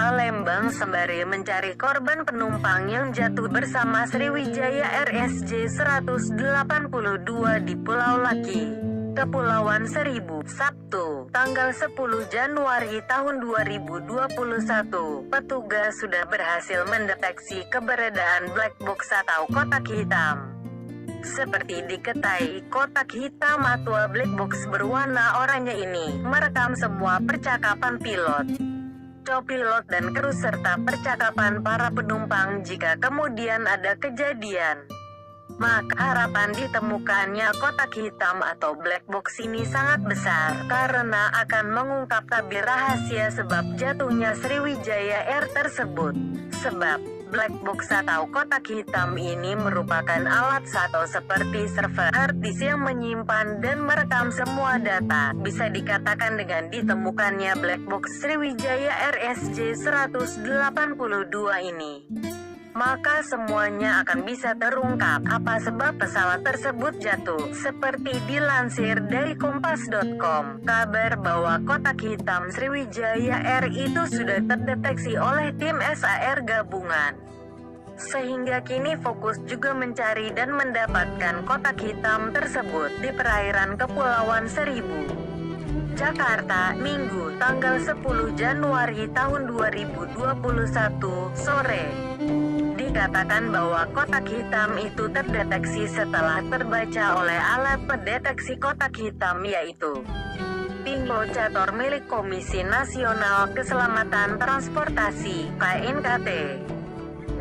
Palembang sembari mencari korban penumpang yang jatuh bersama Sriwijaya RSJ 182 di Pulau Laki, Kepulauan Seribu, Sabtu, tanggal 10 Januari tahun 2021. Petugas sudah berhasil mendeteksi keberadaan black box atau kotak hitam. Seperti diketahui, kotak hitam atau black box berwarna oranye ini merekam semua percakapan pilot, copilot dan kru serta percakapan para penumpang jika kemudian ada kejadian. Maka harapan ditemukannya kotak hitam atau black box ini sangat besar, karena akan mengungkap tabir rahasia sebab jatuhnya Sriwijaya Air tersebut. Sebab black box atau kotak hitam ini merupakan alat atau seperti server harddisk yang menyimpan dan merekam semua data. Bisa dikatakan dengan ditemukannya black box Sriwijaya RSJ 182 ini, maka semuanya akan bisa terungkap apa sebab pesawat tersebut jatuh. Seperti dilansir dari kompas.com, kabar bahwa kotak hitam Sriwijaya Air itu sudah terdeteksi oleh tim SAR gabungan, sehingga kini fokus juga mencari dan mendapatkan kotak hitam tersebut di perairan Kepulauan Seribu, Jakarta, Minggu, tanggal 10 Januari tahun 2021, sore. Dikatakan bahwa kotak hitam itu terdeteksi setelah terbaca oleh alat pendeteksi kotak hitam, yaitu PIN locator milik Komisi Nasional Keselamatan Transportasi (KNKT),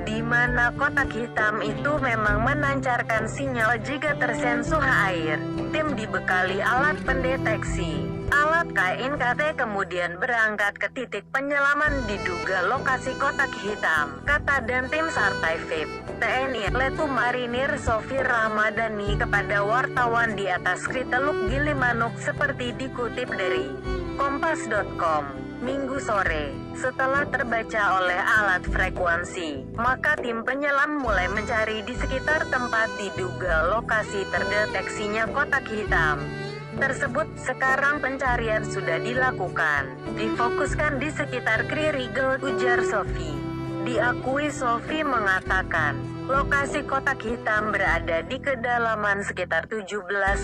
di mana kotak hitam itu memang menancarkan sinyal jika tersentuh air. Tim dibekali alat pendeteksi. Alat KNKT kemudian berangkat ke titik penyelaman diduga lokasi kotak hitam, kata Dantim Sartai VIP TNI Letu Marinir Sofir Ramadhani kepada wartawan di atas Kriteluk Gilimanuk seperti dikutip dari kompas.com, Minggu sore. Setelah terbaca oleh alat frekuensi, maka tim penyelam mulai mencari di sekitar tempat diduga lokasi terdeteksinya kotak hitam tersebut. Sekarang pencarian sudah dilakukan, difokuskan di sekitar Kri Rigel, ujar Sofi. Diakui Sofi mengatakan, lokasi kotak hitam berada di kedalaman sekitar 17-20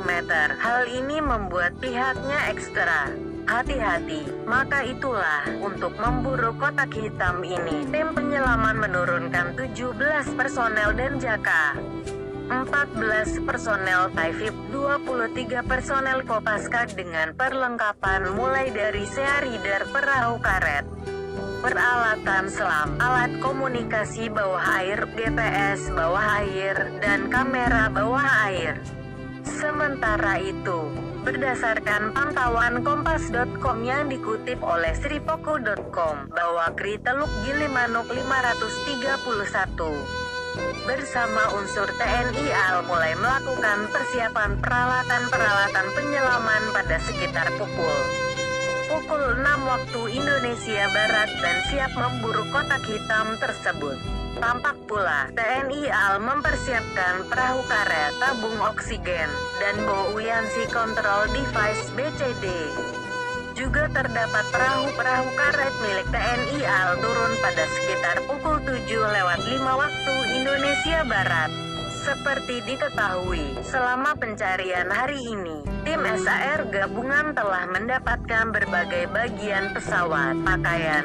meter. Hal ini membuat pihaknya ekstra hati-hati. Maka itulah, untuk memburu kotak hitam ini, tim penyelaman menurunkan 17 personel Denjaka, 14 personel TAIFIP, 23 personel Kopaska dengan perlengkapan mulai dari seadar perahu karet, peralatan selam, alat komunikasi bawah air, GPS bawah air, dan kamera bawah air. Sementara itu, berdasarkan pantauan kompas.com yang dikutip oleh sripoko.com, bahwa Kri Teluk Gilimanuk 531 bersama unsur TNI AL mulai melakukan persiapan peralatan penyelaman pada sekitar pukul 6 waktu Indonesia Barat dan siap memburu kotak hitam tersebut. Tampak pula TNI AL mempersiapkan perahu karet, tabung oksigen, dan buoyancy control device BCD. Juga terdapat perahu karet milik TNI AL turun pada sekitar pukul 7:05 waktu Indonesia Barat. Seperti diketahui, selama pencarian hari ini, tim SAR gabungan telah mendapatkan berbagai bagian pesawat, pakaian,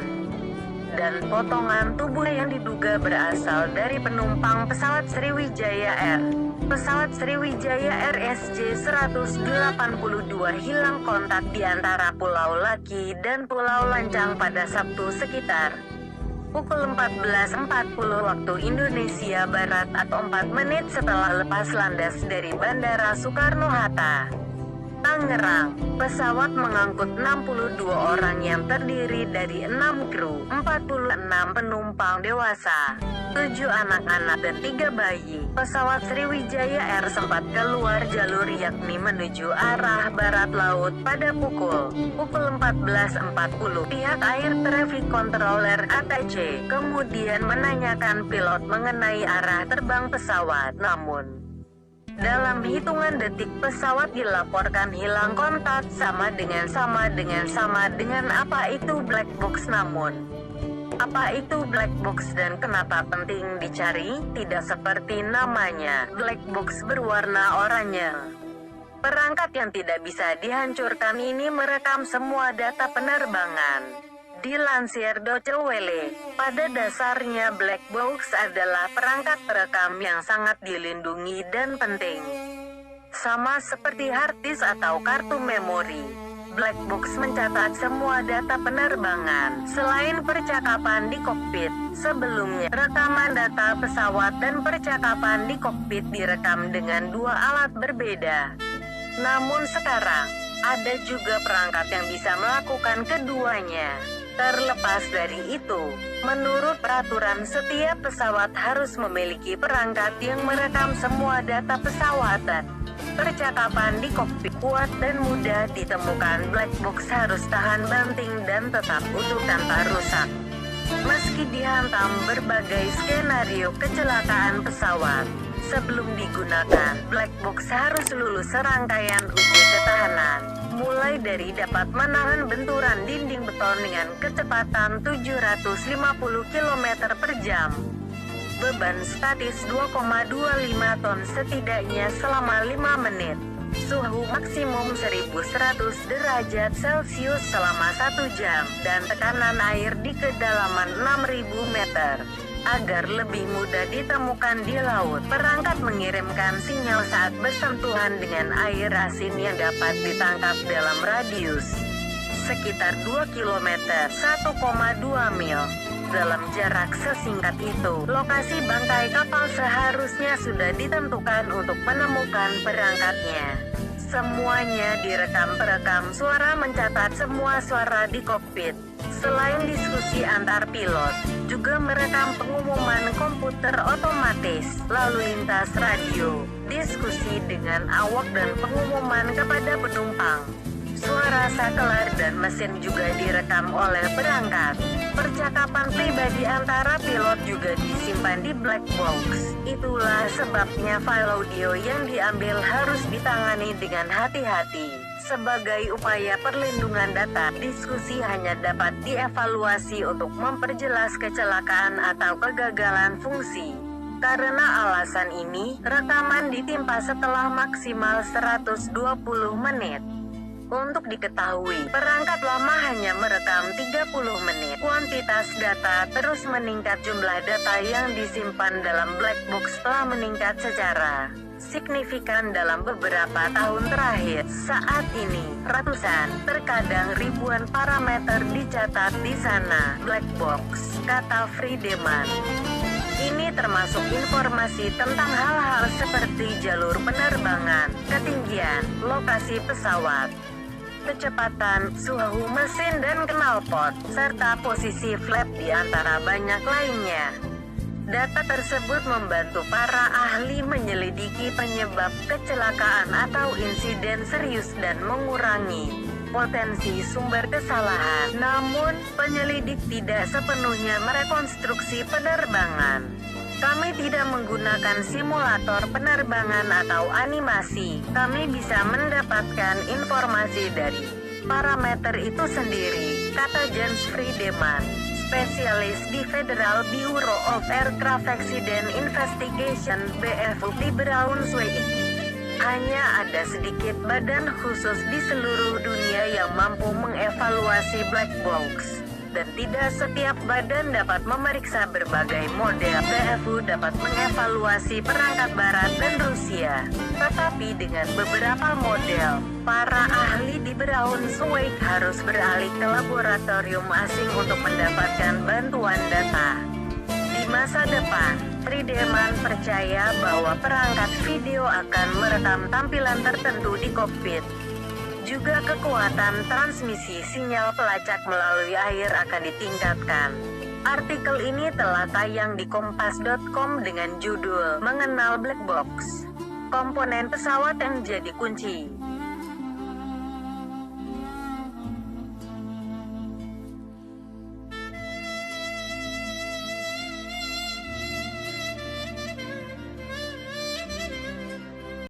dan potongan tubuh yang diduga berasal dari penumpang pesawat Sriwijaya Air. Pesawat Sriwijaya RSJ 182 hilang kontak di antara Pulau Laki dan Pulau Lancang pada Sabtu sekitar pukul 14.40 waktu Indonesia Barat atau 4 menit setelah lepas landas dari Bandara Soekarno-Hatta, Tangerang. Pesawat mengangkut 62 orang yang terdiri dari 6 kru, 46 penumpang dewasa, 7 anak-anak dan 3 bayi. Pesawat Sriwijaya Air sempat keluar jalur yakni menuju arah barat laut pada pukul 14.40. Pihak Air Traffic Controller ATC kemudian menanyakan pilot mengenai arah terbang pesawat, namun Dalam hitungan detik pesawat dilaporkan hilang kontak. Sama dengan apa itu black box. Namun apa itu black box dan kenapa penting dicari? Tidak seperti namanya, black box berwarna oranye. Perangkat yang tidak bisa dihancurkan ini merekam semua data penerbangan. Dilansir Deutsche Welle, pada dasarnya black box adalah perangkat perekam yang sangat dilindungi dan penting. Sama seperti hard disk atau kartu memori, black box mencatat semua data penerbangan. Selain percakapan di kokpit, sebelumnya rekaman data pesawat dan percakapan di kokpit direkam dengan dua alat berbeda. Namun sekarang, ada juga perangkat yang bisa melakukan keduanya. Terlepas dari itu, menurut peraturan setiap pesawat harus memiliki perangkat yang merekam semua data pesawat dan percakapan di kokpit. Kuat dan mudah ditemukan, black box harus tahan banting dan tetap utuh tanpa rusak. Meski dihantam berbagai skenario kecelakaan pesawat, sebelum digunakan, black box harus lulus serangkaian uji ketahanan, mulai dari dapat menahan benturan dinding beton dengan kecepatan 750 km per jam, beban statis 2,25 ton setidaknya selama 5 menit, suhu maksimum 1100 derajat Celcius selama 1 jam, dan tekanan air di kedalaman 6000 meter. Agar lebih mudah ditemukan di laut, perangkat mengirimkan sinyal saat bersentuhan dengan air asin yang dapat ditangkap dalam radius sekitar 2 km, 1,2 mil. Dalam jarak sesingkat itu, lokasi bangkai kapal seharusnya sudah ditentukan untuk menemukan perangkatnya. Semuanya direkam. Perekam suara mencatat semua suara di kokpit. Selain diskusi antar pilot, juga merekam pengumuman komputer otomatis, lalu lintas radio, diskusi dengan awak dan pengumuman kepada penumpang. Suara saklar dan mesin juga direkam oleh perangkat. Percakapan pribadi antara pilot juga disimpan di black box. Itulah sebabnya file audio yang diambil harus ditangani dengan hati-hati. Sebagai upaya perlindungan data, diskusi hanya dapat dievaluasi untuk memperjelas kecelakaan atau kegagalan fungsi. Karena alasan ini, rekaman ditimpa setelah maksimal 120 menit. Untuk diketahui, perangkat lama hanya merekam 30 menit. Kuantitas data terus meningkat. Jumlah data yang disimpan dalam black box telah meningkat secara signifikan dalam beberapa tahun terakhir. Saat ini, ratusan, terkadang ribuan parameter dicatat di sana. Black box, kata Friedemann. Ini termasuk informasi tentang hal-hal seperti jalur penerbangan, ketinggian, lokasi pesawat, kecepatan, suhu mesin dan knalpot, serta posisi flap di antara banyak lainnya. Data tersebut membantu para ahli menyelidiki penyebab kecelakaan atau insiden serius dan mengurangi potensi sumber kesalahan. Namun, penyelidik tidak sepenuhnya merekonstruksi penerbangan. Kami tidak menggunakan simulator penerbangan atau animasi. Kami bisa mendapatkan informasi dari parameter itu sendiri, kata Jens Friedemann, spesialis di Federal Bureau of Aircraft Accident Investigation (BFU) di Braunschweig. Hanya ada sedikit badan khusus di seluruh dunia yang mampu mengevaluasi black box. Dan tidak setiap badan dapat memeriksa berbagai model. BFU dapat mengevaluasi perangkat barat dan Rusia. Tetapi dengan beberapa model, para ahli di Braunschweig harus beralih ke laboratorium asing untuk mendapatkan bantuan data. Di masa depan, Friedemann percaya bahwa perangkat video akan merekam tampilan tertentu di kokpit. Juga kekuatan transmisi sinyal pelacak melalui air akan ditingkatkan. Artikel ini telah tayang di kompas.com dengan judul "Mengenal Black Box. Komponen pesawat yang jadi kunci".